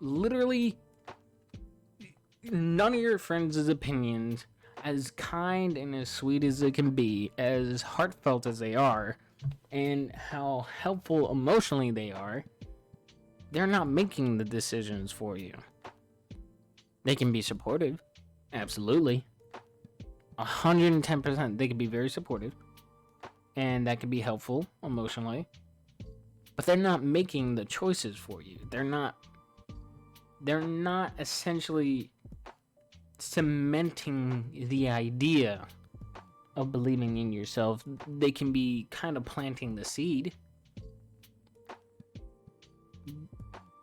literally none of your friends' opinions, as kind and as sweet as they can be, as heartfelt as they are, and how helpful emotionally they are, they're not making the decisions for you. They can be supportive, absolutely. 110%, they can be very supportive, and that can be helpful emotionally. But they're not making the choices for you. They're not essentially cementing the idea of believing in yourself. They can be kind of planting the seed,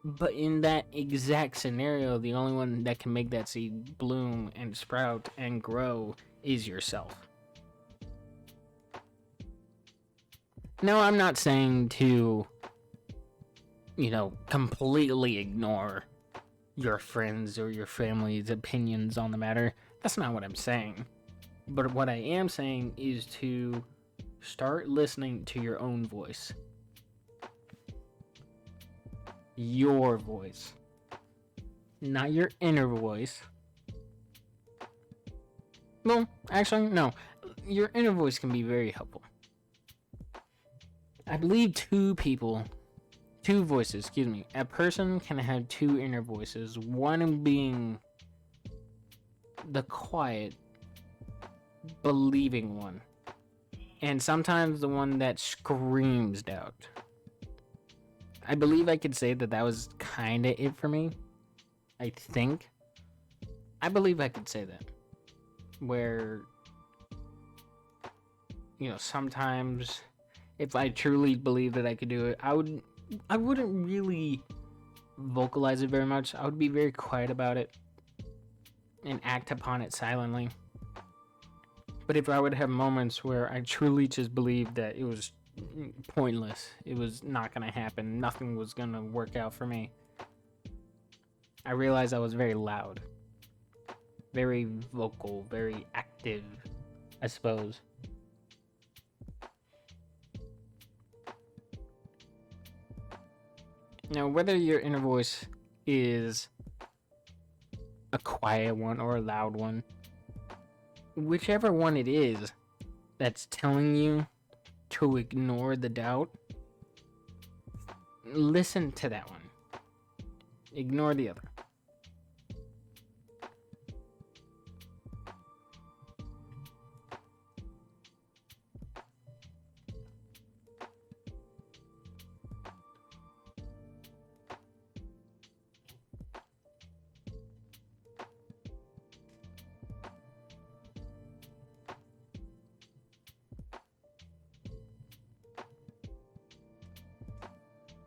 but in that exact scenario, the only one that can make that seed bloom and sprout and grow is yourself. Now, I'm not saying to, completely ignore your friends or your family's opinions on the matter. That's not what I'm saying. But what I am saying is to start listening to your own voice. Your voice. Not your inner voice. Well, actually, no. Your inner voice can be very helpful. I believe two voices, a person can have two inner voices, one being the quiet, believing one, and sometimes the one that screams out. I believe I could say that was kind of it for me. I think. I believe I could say that. Where, sometimes if I truly believe that I could do it, I wouldn't really vocalize it very much. I would be very quiet about it and act upon it silently. But if I would have moments where I truly just believed that it was pointless, it was not going to happen, nothing was going to work out for me, I realized I was very loud, very vocal, very active, I suppose. Now, whether your inner voice is a quiet one or a loud one, whichever one it is that's telling you to ignore the doubt, listen to that one. Ignore the other.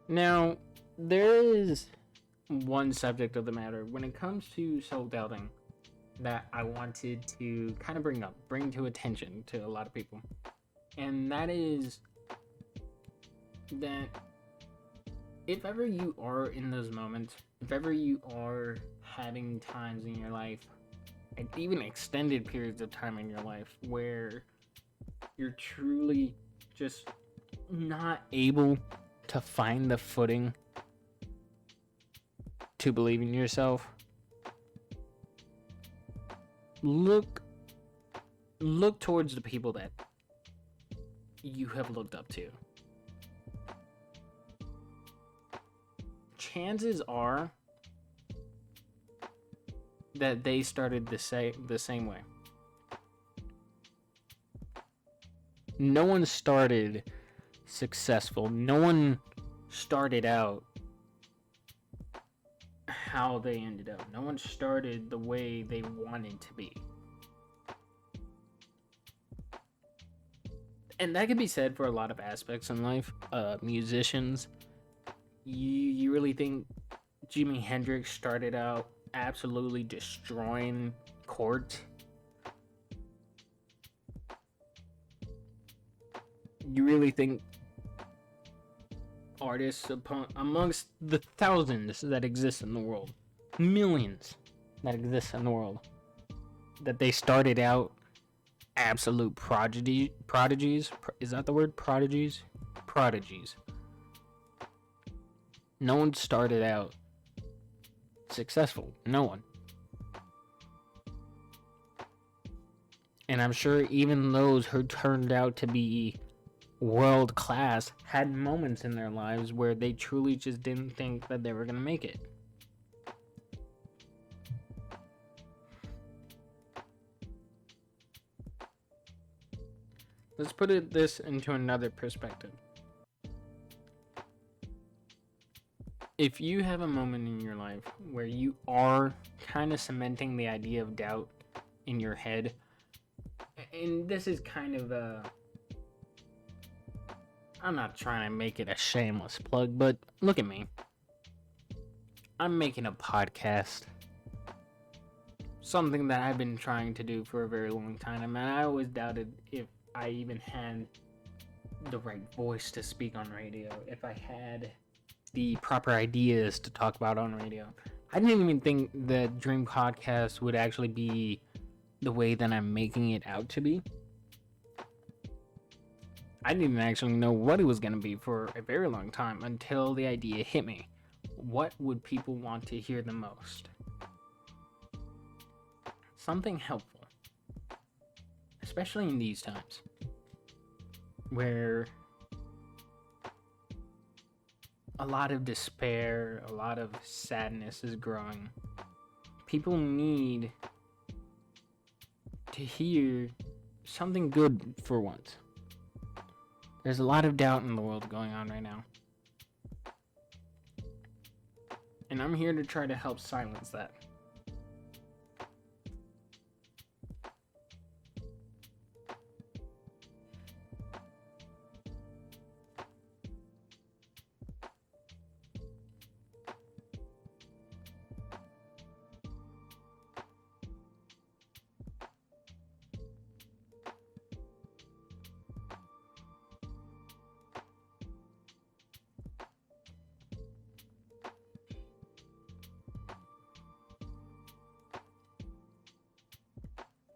Now, there is one subject of the matter when it comes to self-doubting that I wanted to kind of bring to attention to a lot of people. And that is that if ever you are in those moments, if ever you are having times in your life, and even extended periods of time in your life, where you're truly just not able to find the footing to believe in yourself, look towards the people that you have looked up to. Chances are that they started the same way. No one started successful. No one started out how they ended up. No one started the way they wanted to be. And that could be said for a lot of aspects in life. Musicians, you really think Jimi Hendrix started out absolutely destroying chords? You really think artists amongst the thousands that exist in the world, millions that exist in the world, that they started out absolute prodigies? Is that the word? Prodigies? Prodigies. No one started out successful. No one. And I'm sure even those who turned out to be world class had moments in their lives where they truly just didn't think that they were going to make it. Let's put this into another perspective. If you have a moment in your life where you are kind of cementing the idea of doubt in your head, and this is kind of I'm not trying to make it a shameless plug, but look at me. I'm making a podcast. Something that I've been trying to do for a very long time, and I always doubted if I even had the right voice to speak on radio, if I had the proper ideas to talk about on radio. I didn't even think the Dream Podcast would actually be the way that I'm making it out to be. I didn't actually know what it was going to be for a very long time until the idea hit me. What would people want to hear the most? Something helpful. Especially in these times where a lot of despair, a lot of sadness is growing. People need to hear something good for once. There's a lot of doubt in the world going on right now. And I'm here to try to help silence that.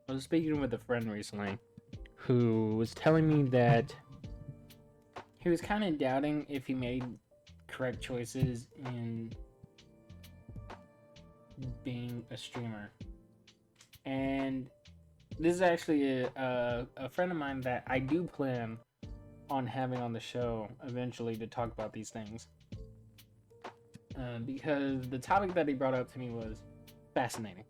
I was speaking with a friend recently who was telling me that he was kind of doubting if he made correct choices in being a streamer. And this is actually a friend of mine that I do plan on having on the show eventually to talk about these things. Because the topic that he brought up to me was fascinating.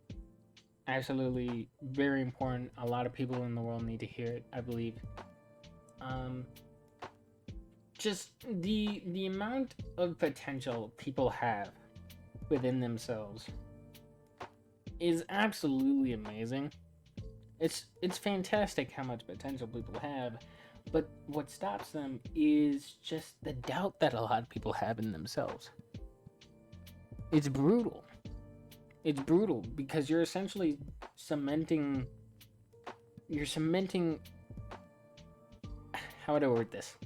Absolutely very important. A lot of people in the world need to hear it, I believe. Just the amount of potential people have within themselves is absolutely amazing. It's fantastic how much potential people have, but what stops them is just the doubt that a lot of people have in themselves. It's brutal. It's brutal because you're essentially cementing. How would I word this?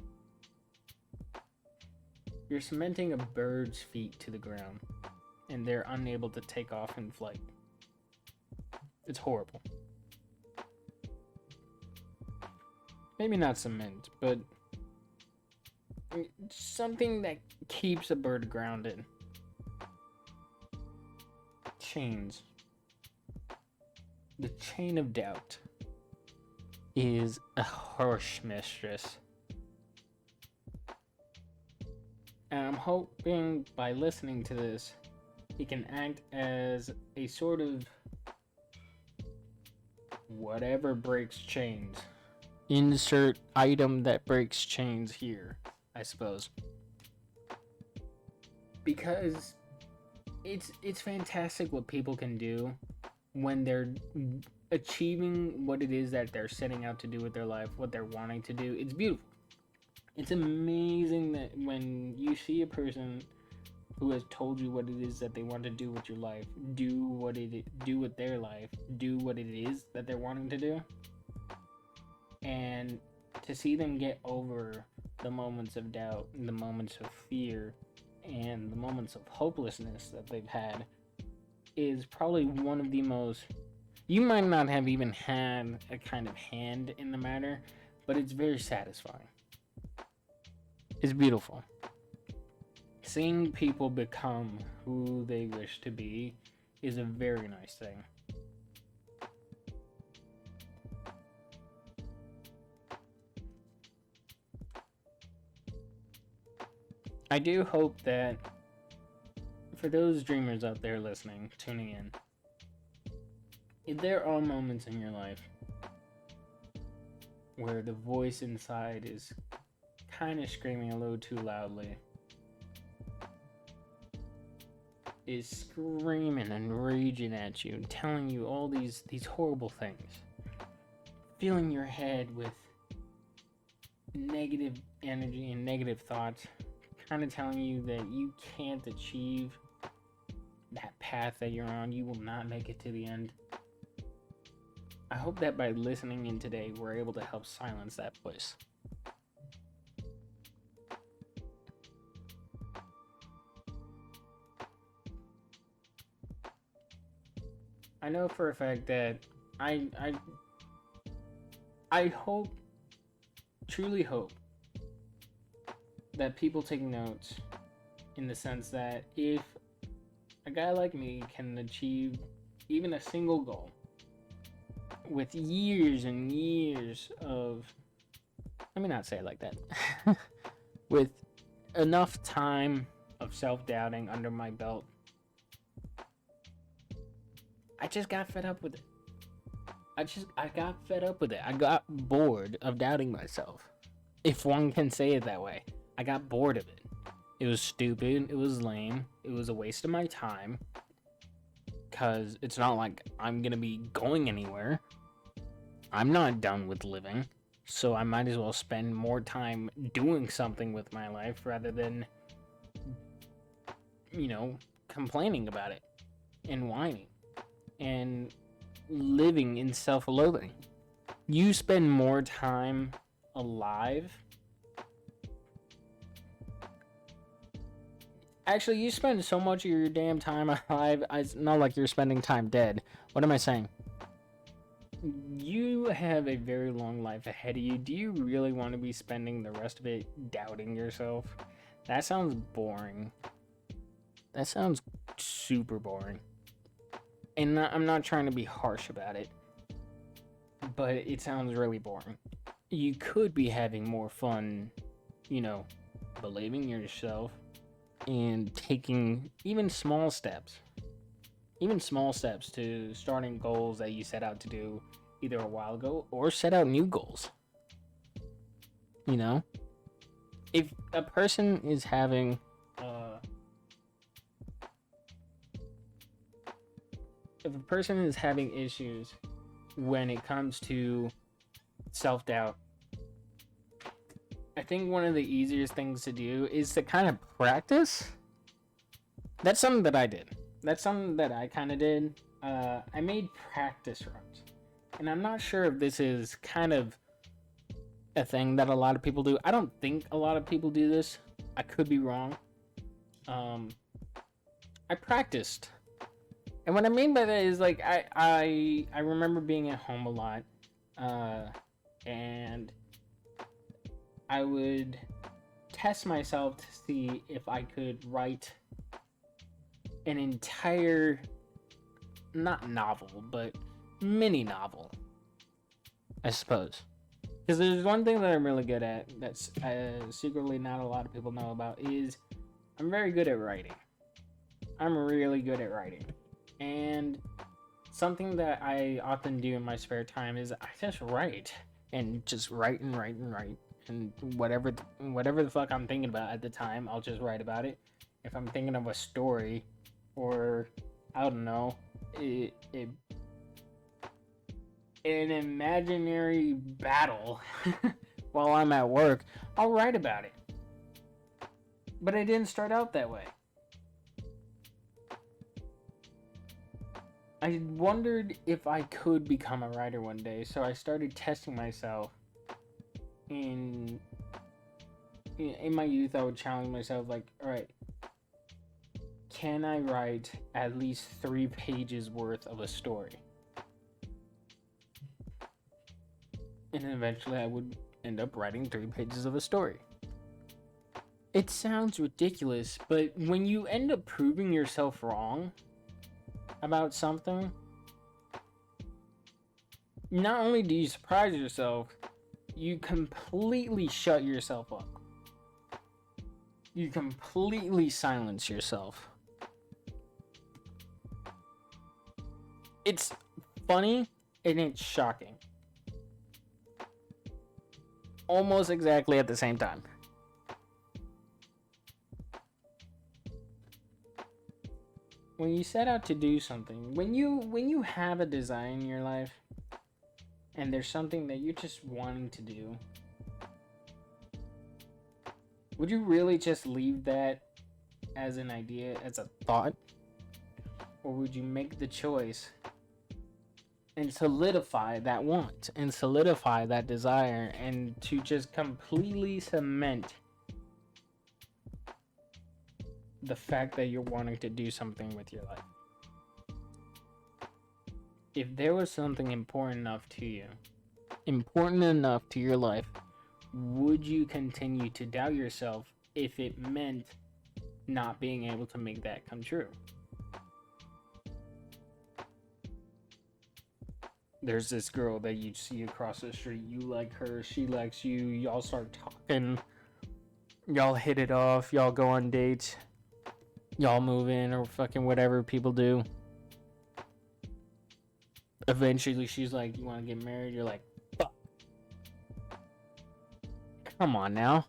You're cementing a bird's feet to the ground, and they're unable to take off in flight. It's horrible. Maybe not cement, but something that keeps a bird grounded. Chains. The chain of doubt is a harsh mistress. And I'm hoping by listening to this, it can act as a sort of whatever breaks chains. Insert item that breaks chains here, I suppose. Because it's fantastic what people can do when they're achieving what it is that they're setting out to do with their life, what they're wanting to do. It's beautiful. It's amazing that when you see a person who has told you what it is that they want to do with your life, do what their life, do what it is that they're wanting to do, and to see them get over the moments of doubt, the moments of fear, and the moments of hopelessness that they've had is probably one of the most... You might not have even had a kind of hand in the matter, but it's very satisfying. It's beautiful. seeing people become who they wish to be is a very nice thing. I do hope that for those dreamers out there listening, tuning in, if there are moments in your life where the voice inside is kind of screaming a little too loudly, is screaming and raging at you and telling you all these horrible things, filling your head with negative energy and negative thoughts, kind of telling you that you can't achieve that path that you're on, you will not make it to the end. I hope that by listening in today, we're able to help silence that voice. I know for a fact that I hope, truly hope, that people take notes in the sense that if a guy like me can achieve even a single goal with years and years of, let me not say it like that, with enough time of self-doubting under my belt, I just got fed up with it. I got fed up with it. I got bored of doubting myself. If one can say it that way. I got bored of it. It was stupid. It was lame. It was a waste of my time. Because it's not like I'm going to be going anywhere. I'm not done with living. So I might as well spend more time doing something with my life rather than, complaining about it and whining and living in self-loathing. You spend more time alive. Actually, you spend so much of your damn time alive, it's not like you're spending time dead. What am I saying? You have a very long life ahead of you. Do you really want to be spending the rest of it doubting yourself? That sounds boring. That sounds super boring. And I'm not trying to be harsh about it, but it sounds really boring. You could be having more fun, believing in yourself and taking even small steps to starting goals that you set out to do either a while ago or set out new goals. If a person is having issues when it comes to self-doubt, I think one of the easiest things to do is to kind of practice. That's something that I did. That's something that I kind of did. I made practice runs. And I'm not sure if this is kind of a thing that a lot of people do. I don't think a lot of people do this. I could be wrong. I practiced. And what I mean by that is, like, I remember being at home a lot, and I would test myself to see if I could write an entire, not novel, but mini novel, I suppose. Because there's one thing that I'm really good at that's secretly not a lot of people know about, is I'm very good at writing. I'm really good at writing. And something that I often do in my spare time is I just write. And just write and write and write. And whatever the fuck I'm thinking about at the time, I'll just write about it. If I'm thinking of a story, or I don't know, an imaginary battle while I'm at work, I'll write about it. But I didn't start out that way. I wondered if I could become a writer one day, so I started testing myself. In my youth, I would challenge myself, like, alright, can I write at least 3 pages worth of a story? And then eventually I would end up writing 3 pages of a story. It sounds ridiculous, but when you end up proving yourself wrong about something, not only do you surprise yourself, you completely shut yourself up. You completely silence yourself. It's funny and it's shocking. Almost exactly at the same time. When you set out to do something, when you have a desire in your life and there's something that you're just wanting to do, would you really just leave that as an idea, as a thought? Or would you make the choice and solidify that want and solidify that desire and to just completely cement the fact that you're wanting to do something with your life? If there was something important enough to you, important enough to your life, would you continue to doubt yourself if it meant not being able to make that come true? There's this girl that you see across the street, you like her, she likes you, y'all start talking, y'all hit it off, y'all go on dates, y'all move in or fucking whatever people do. Eventually she's like, you want to get married? You're like, fuck. Come on now.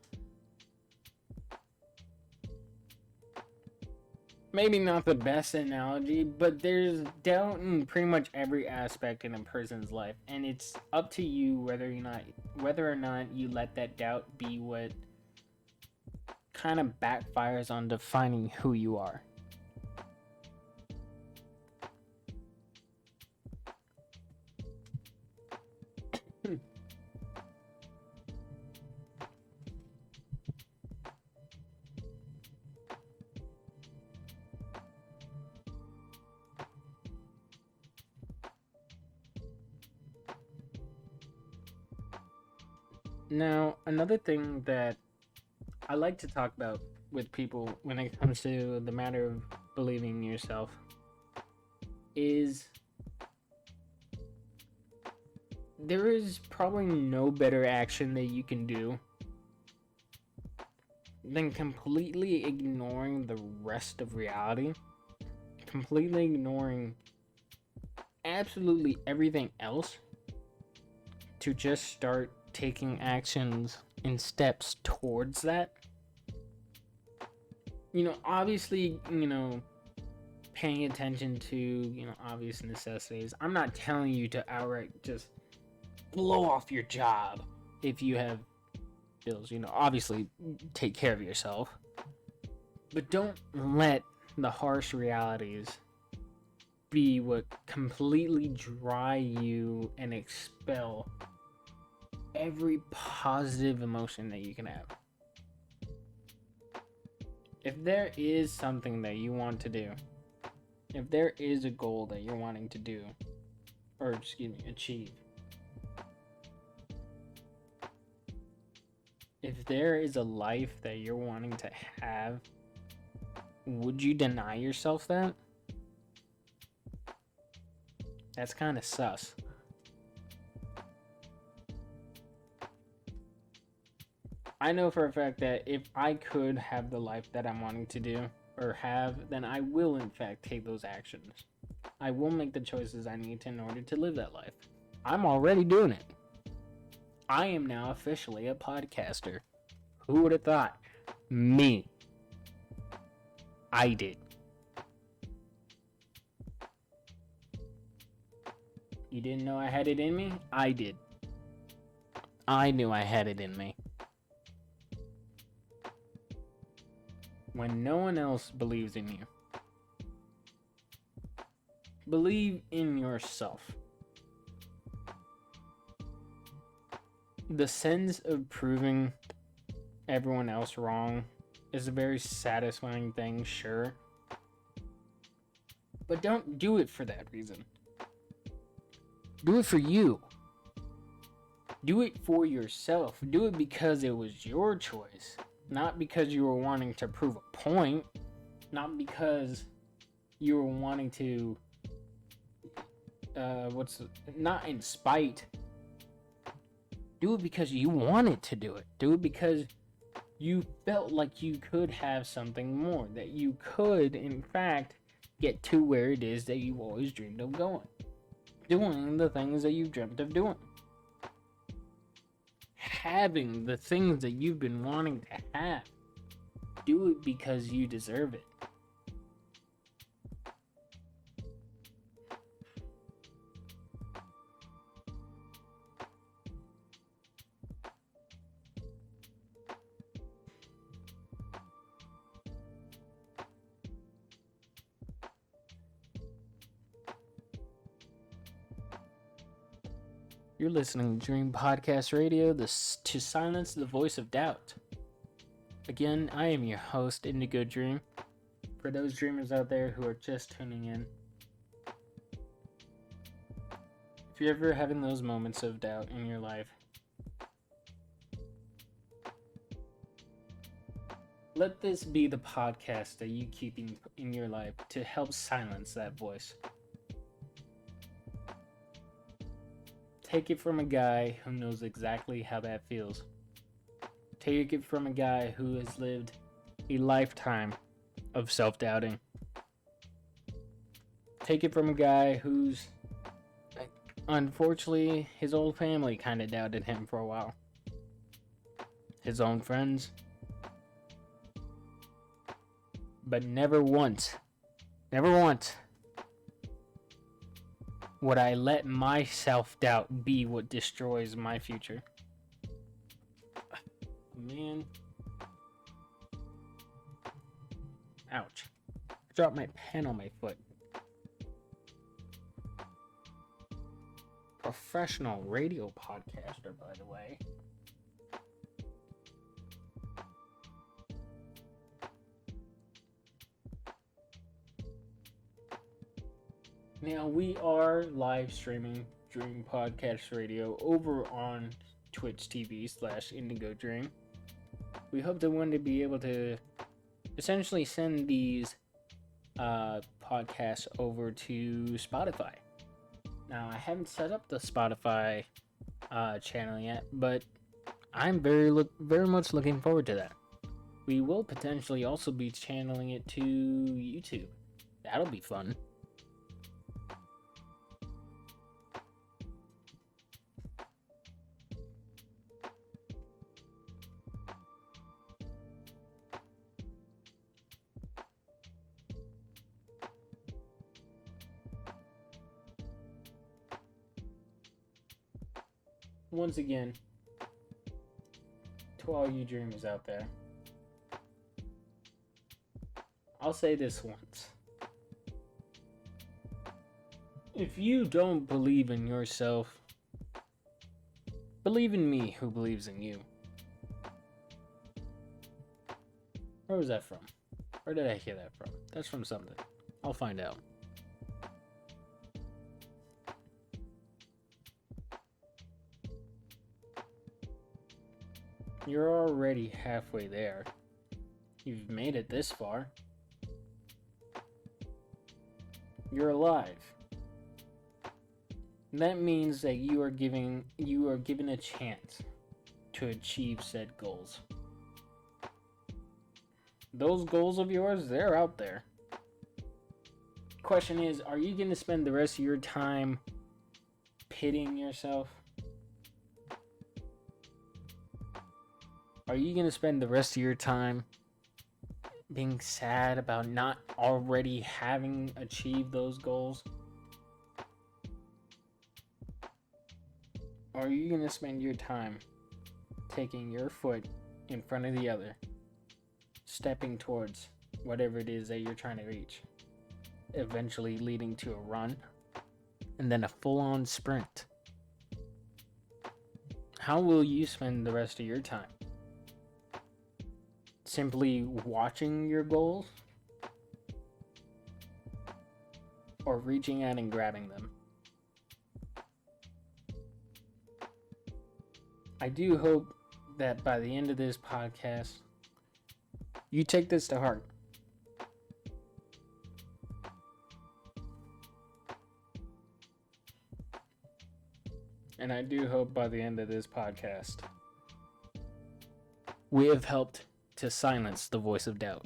Maybe not the best analogy, but there's doubt in pretty much every aspect in a person's life, and it's up to you whether or not you let that doubt be what kind of backfires on defining who you are. Now, another thing that I like to talk about with people when it comes to the matter of believing in yourself is there is probably no better action that you can do than completely ignoring the rest of reality, completely ignoring absolutely everything else to just start taking actions and steps towards that. Obviously, paying attention to, obvious necessities. I'm not telling you to outright just blow off your job if you have bills. Obviously take care of yourself. But don't let the harsh realities be what completely dry you and expel every positive emotion that you can have. If there is something that you want to do, if there is a goal that you're wanting to do, or achieve, if there is a life that you're wanting to have, would you deny yourself that? That's kind of sus. I know for a fact that if I could have the life that I'm wanting to do or have, then I will in fact take those actions. I will make the choices I need to in order to live that life. I'm already doing it. I am now officially a podcaster. Who would have thought? Me. I did. You didn't know I had it in me? I did. I knew I had it in me. When no one else believes in you, believe in yourself. The sense of proving everyone else wrong is a very satisfying thing, sure. But don't do it for that reason. Do it for you. Do it for yourself. Do it because it was your choice. Not because you were wanting to prove a point, not because you were wanting to, not in spite. Do it because you wanted to do it. Do it because you felt like you could have something more, that you could, in fact, get to where it is that you always dreamed of going. Doing the things that you've dreamt of doing. Having the things that you've been wanting to have. Do it because you deserve it. You're listening to Dream Podcast Radio, to silence the voice of doubt. Again, I am your host, Indigo Dream. For those dreamers out there who are just tuning in, if you're ever having those moments of doubt in your life, let this be the podcast that you keep in your life to help silence that voice. Take it from a guy who knows exactly how that feels. Take it from a guy who has lived a lifetime of self-doubting. Take it from a guy who's, unfortunately, his old family kind of doubted him for a while. His own friends. But never once would I let my self-doubt be what destroys my future. Man. Ouch. I dropped my pen on my foot. Professional radio podcaster, by the way. Now, we are live streaming Dream Podcast Radio over on Twitch TV/Indigo Dream. We hope to one day be able to essentially send these podcasts over to Spotify. Now, I haven't set up the Spotify channel yet, but I'm very much looking forward to that. We will potentially also be channeling it to YouTube. That'll be fun. Once again, to all you dreamers out there, I'll say this once. If you don't believe in yourself, believe in me who believes in you. Where was that from? Where did I hear that from? That's from something. I'll find out. You're already halfway there. You've made it this far. You're alive. That means that you are given a chance to achieve said goals. Those goals of yours, they're out there. Question is, are you going to spend the rest of your time pitying yourself? Are you going to spend the rest of your time being sad about not already having achieved those goals? Or are you going to spend your time taking your foot in front of the other, stepping towards whatever it is that you're trying to reach, eventually leading to a run, and then a full-on sprint? How will you spend the rest of your time? Simply watching your goals? Or reaching out and grabbing them? I do hope that by the end of this podcast, You take this to heart. And I do hope by the end of this podcast, we have helped to silence the voice of doubt.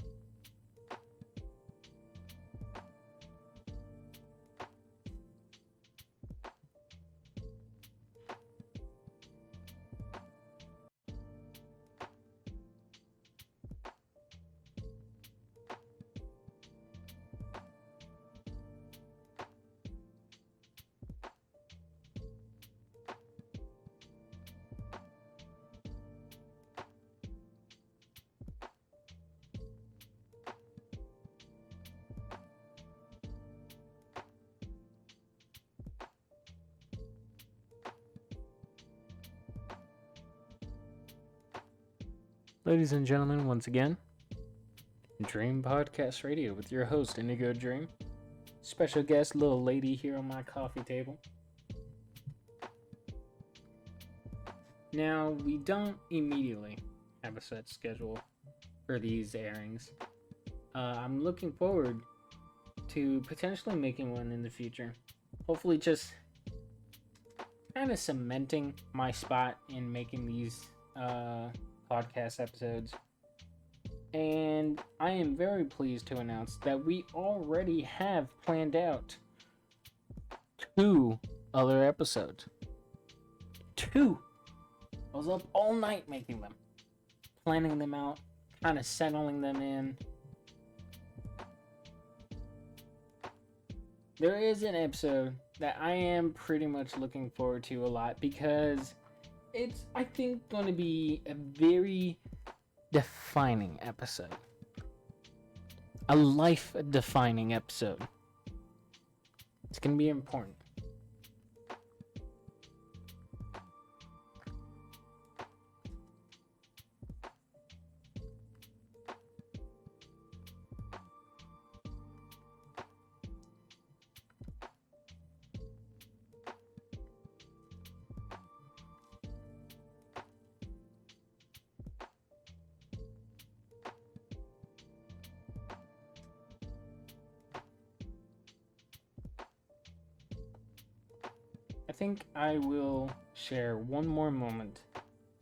Ladies and gentlemen, once again, Dream Podcast Radio with your host, Indigo Dream. Special guest, little lady here on my coffee table. Now, we don't immediately have a set schedule for these airings. I'm looking forward to potentially making one in the future. Hopefully just kind of cementing my spot in making these podcast episodes. And I am very pleased to announce that we already have planned out 2 other episodes. 2! I was up all night making them, planning them out, kind of settling them in. There is an episode that I am pretty much looking forward to a lot because it's, I think, going to be a very defining episode. A life-defining episode. It's going to be important. I think I will share one more moment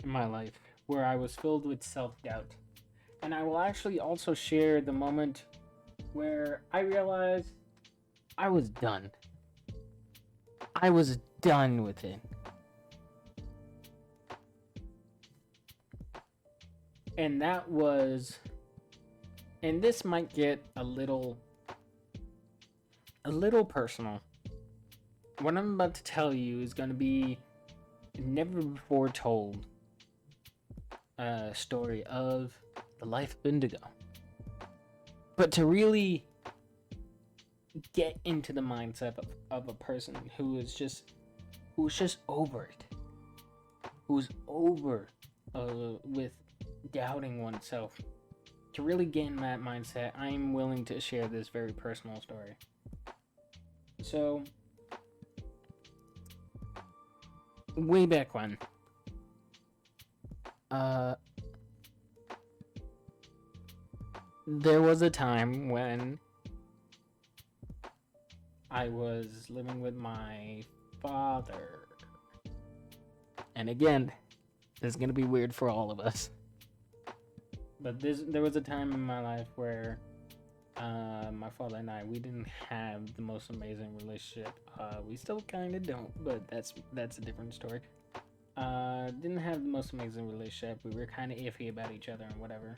in my life where I was filled with self-doubt. And I will actually also share the moment where I realized I was done. I was done with it. And that was, and this might get a little personal. What I'm about to tell you is going to be a never before told story of the life of Indigo. But to really get into the mindset of a person who is just over it, who's over with doubting oneself, to really get in that mindset, I'm willing to share this very personal story. So, way back when, there was a time when I was living with my father. And again, this is gonna be weird for all of us. But there was a time in my life where my father and I, we didn't have the most amazing relationship. We still kind of don't, but that's a different story. Didn't have the most amazing relationship. We were kind of iffy about each other and whatever.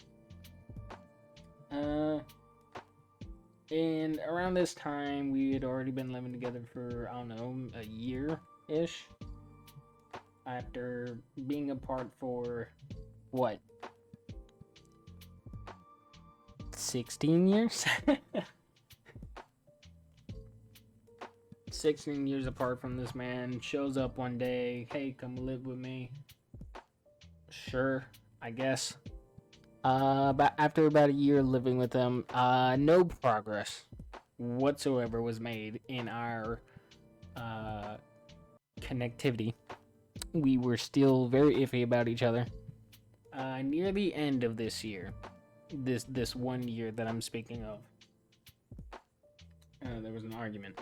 And around this time, we had already been living together for, I don't know, a year-ish. After being apart for, what? 16 years? 16 years apart from this man. Shows up one day. Hey, come live with me. Sure, I guess. But after about a year living with him, no progress whatsoever was made in our connectivity. We were still very iffy about each other. Near the end of this year, this 1 year that I'm speaking of. There was an argument,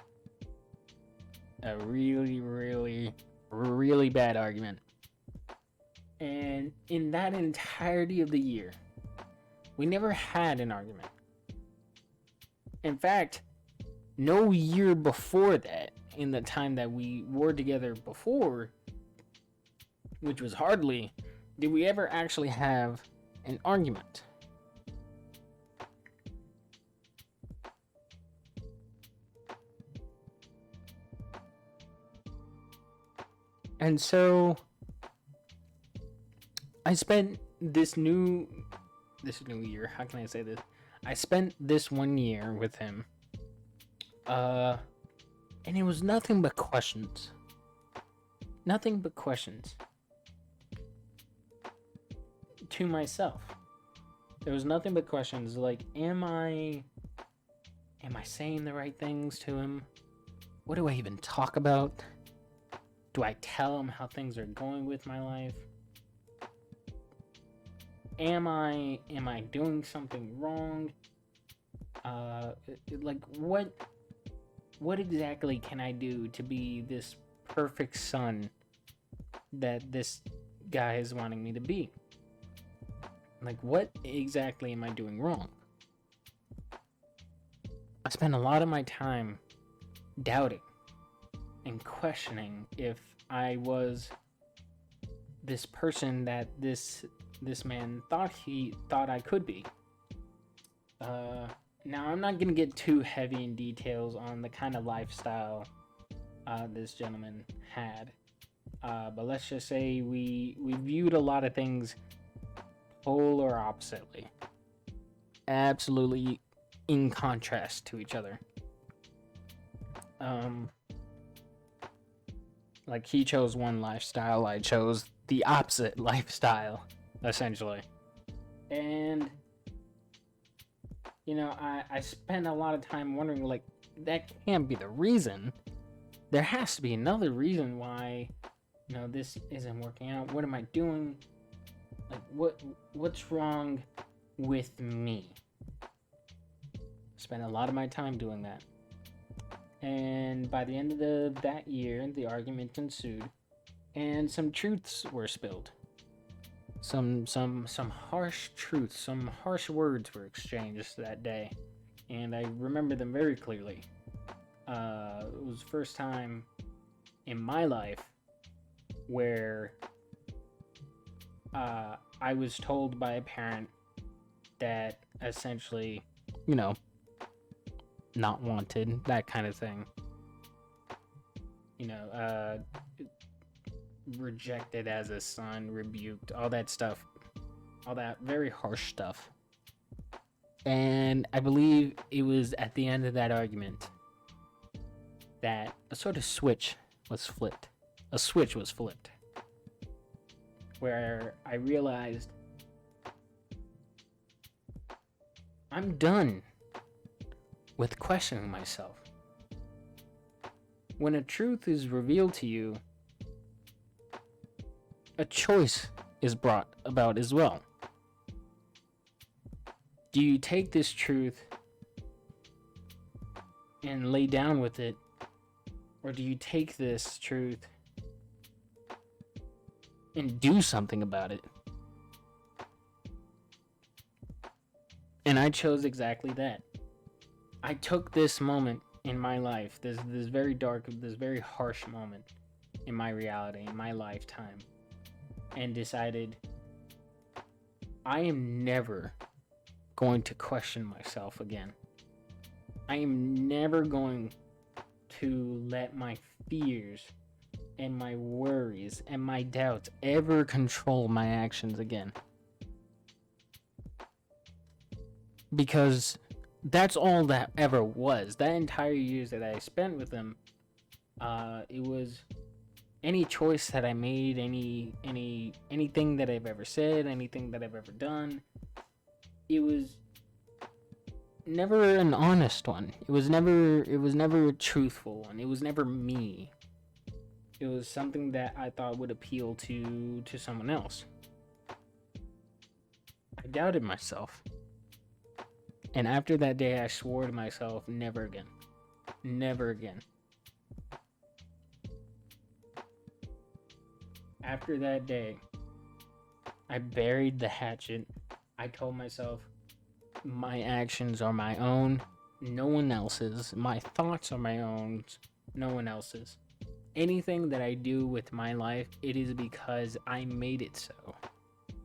a really, really, really bad argument, and in that entirety of the year, we never had an argument. In fact, no year before that, in the time that we were together before, which was hardly, did we ever actually have an argument. And so I spent this new year, how can I say this? I spent this 1 year with him. And it was nothing but questions. Nothing but questions. To myself. There was nothing but questions like, am I saying the right things to him? What do I even talk about? Do I tell him how things are going with my life? Am I doing something wrong? Like what exactly can I do to be this perfect son that this guy is wanting me to be? Like, what exactly am I doing wrong? I spent a lot of my time doubting and questioning if I was this person that this man thought I could be. Now, I'm not gonna get too heavy in details on the kind of lifestyle this gentleman had, but let's just say we viewed a lot of things polar oppositely, absolutely in contrast to each other. Like, he chose one lifestyle, I chose the opposite lifestyle, essentially. And you know, I spent a lot of time wondering, like, that can't be the reason. There has to be another reason why, you know, this isn't working out. What am I doing? Like, what's wrong with me? Spent a lot of my time doing that. And by the end of that year, the argument ensued, and some truths were spilled. Some harsh truths, some harsh words were exchanged that day, and I remember them very clearly. It was the first time in my life where I was told by a parent that essentially, you know, not wanted, that kind of thing. You know, rejected as a son, rebuked, all that stuff, all that very harsh stuff. And I believe it was at the end of that argument that a sort of switch was flipped. A switch was flipped, where I realized I'm done with questioning myself. When a truth is revealed to you, a choice is brought about as well. Do you take this truth and lay down with it, or do you take this truth and do something about it? And I chose exactly that. I took this moment in my life, this very dark, this very harsh moment in my reality, in my lifetime, and decided I am never going to question myself again. I am never going to let my fears and my worries and my doubts ever control my actions again. Because that's all that ever was. That entire years that I spent with him, it was any choice that I made, anything that I've ever said, anything that I've ever done, it was never an honest one. It was never a truthful one. It was never me. It was something that I thought would appeal to someone else. I doubted myself. And after that day, I swore to myself, never again. Never again. After that day, I buried the hatchet. I told myself, my actions are my own, no one else's. My thoughts are my own, no one else's. Anything that I do with my life, it is because I made it so.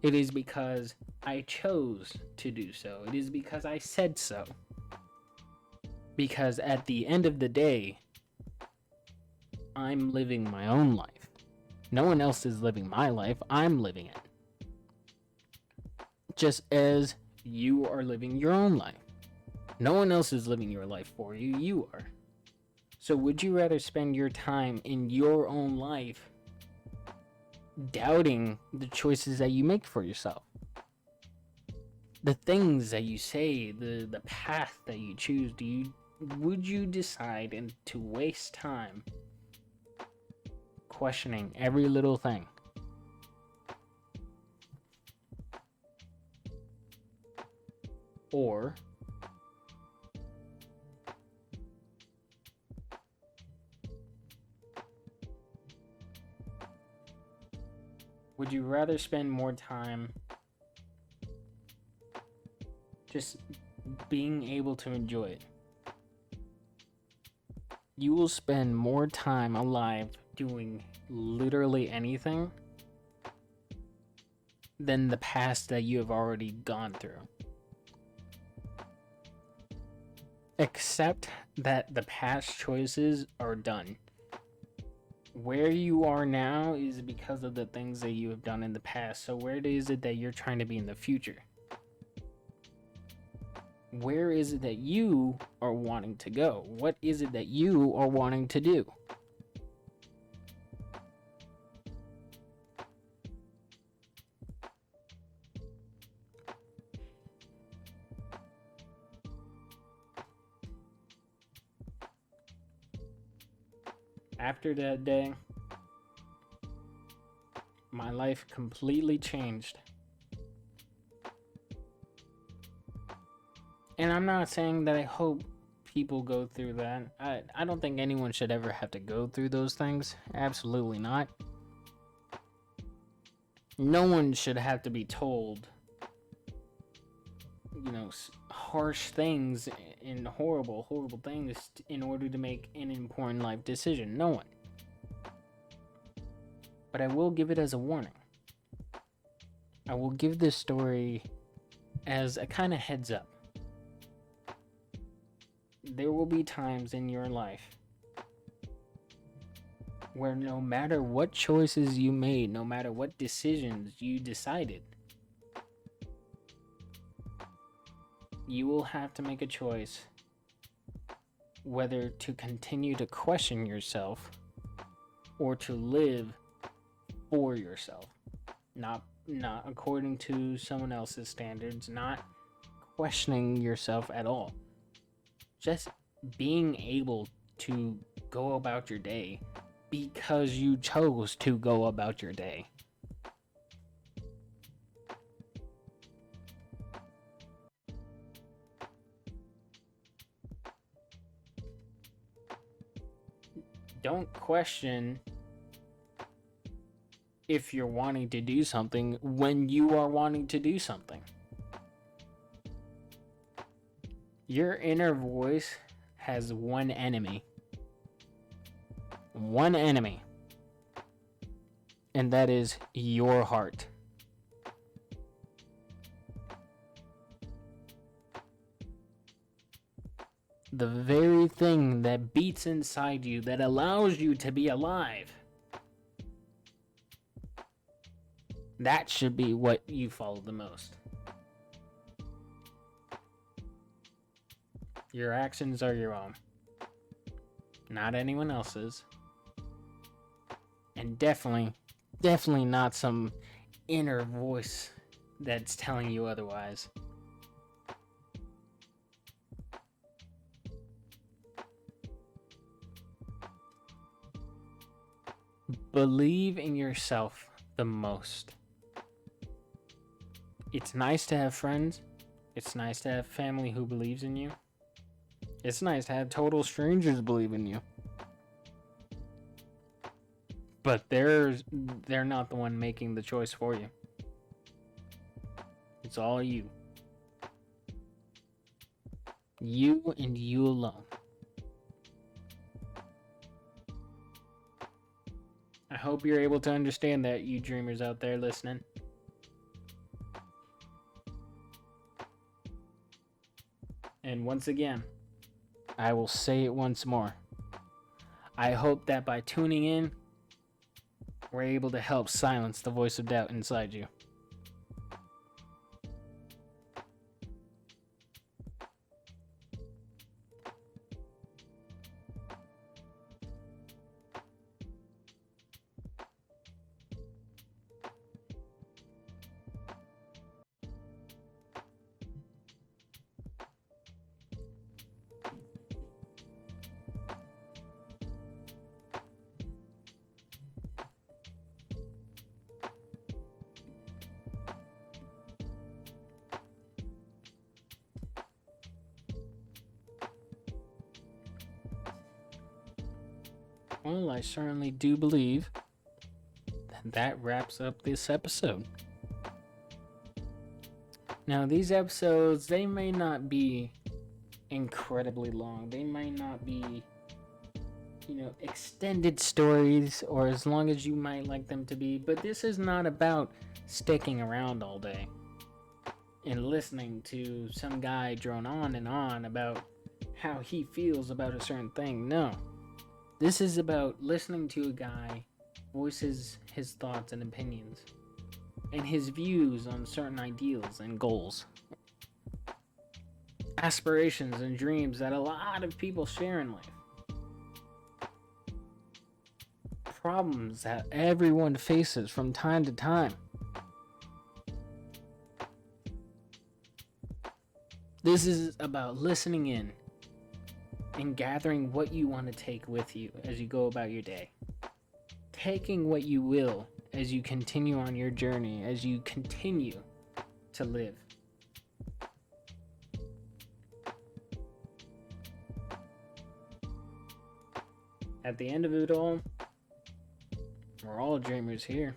It is because I chose to do so. It is because I said so. Because at the end of the day, I'm living my own life. No one else is living my life. I'm living it. Just as you are living your own life. No one else is living your life for you. You are. So would you rather spend your time in your own life doubting the choices that you make for yourself? The things that you say, the path that you choose, would you decide and to waste time questioning every little thing? Or would you rather spend more time just being able to enjoy it? You will spend more time alive doing literally anything than the past that you have already gone through. Accept that the past choices are done. Where you are now is because of the things that you have done in the past. So where is it that you're trying to be in the future? Where is it that you are wanting to go? What is it that you are wanting to do? After that day, my life completely changed. And I'm not saying that I hope people go through that. I don't think anyone should ever have to go through those things. Absolutely not. No one should have to be told, harsh things and horrible things in order to make an important life decision. No one. But I will give it as a warning. I will give this story as a kind of heads up. There will be times in your life where no matter what choices you made, no matter what decisions you decided, you will have to make a choice whether to continue to question yourself or to live for yourself. Not according to someone else's standards, not questioning yourself at all. Just being able to go about your day because you chose to go about your day. Don't question if you're wanting to do something when you are wanting to do something. Your inner voice has one enemy. One enemy. And that is your heart. The very thing that beats inside you, that allows you to be alive. That should be what you follow the most. Your actions are your own, not anyone else's. And definitely not some inner voice that's telling you otherwise. Believe in yourself the most. It's nice to have friends. It's nice to have family who believes in you. It's nice to have total strangers believe in you. But they're not the one making the choice for you. It's all you. You and you alone. I hope you're able to understand that, you dreamers out there listening. And once again, I will say it once more. I hope that by tuning in, we're able to help silence the voice of doubt inside you. Well, I certainly do believe that wraps up this episode. Now, these episodes, they may not be incredibly long. They might not be, extended stories or as long as you might like them to be. But this is not about sticking around all day and listening to some guy drone on and on about how he feels about a certain thing. No. This is about listening to a guy voices his thoughts and opinions and his views on certain ideals and goals, aspirations and dreams that a lot of people share in life, problems that everyone faces from time to time. This is about listening in and gathering what you want to take with you as you go about your day. Taking what you will as you continue on your journey, as you continue to live. At the end of it all, we're all dreamers here.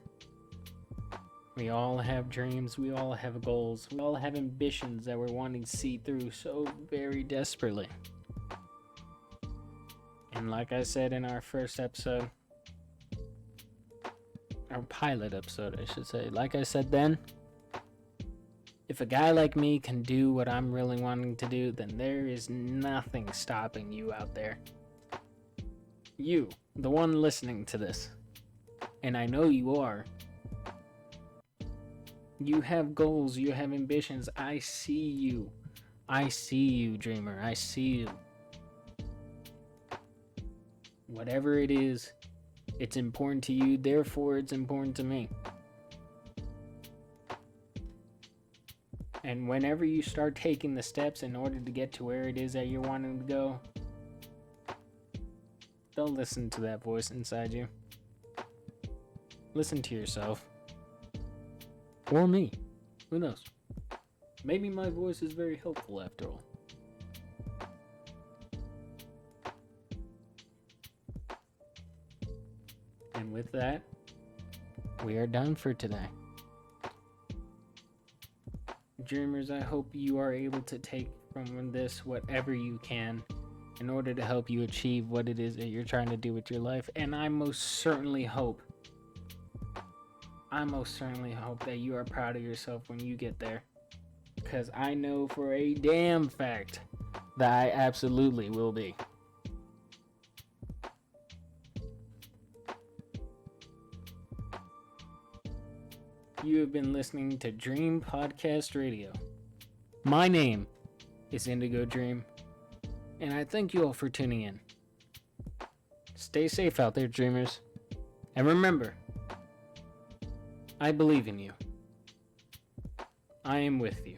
We all have dreams, we all have goals, we all have ambitions that we're wanting to see through so very desperately. And like I said in our first episode, our pilot episode, I should say, like I said then, if a guy like me can do what I'm really wanting to do, then there is nothing stopping you out there. You, the one listening to this, and I know you are. You have goals, you have ambitions. I see you. I see you, dreamer. I see you. Whatever it is, it's important to you, therefore it's important to me. And whenever you start taking the steps in order to get to where it is that you're wanting to go, don't listen to that voice inside you. Listen to yourself. Or me. Who knows? Maybe my voice is very helpful after all. And with that, we are done for today. Dreamers, I hope you are able to take from this whatever you can in order to help you achieve what it is that you're trying to do with your life. And I most certainly hope that you are proud of yourself when you get there. Because I know for a damn fact that I absolutely will be. You have been listening to Dream Podcast Radio. My name is Indigo Dream, and I thank you all for tuning in. Stay safe out there, dreamers. And remember, I believe in you. I am with you.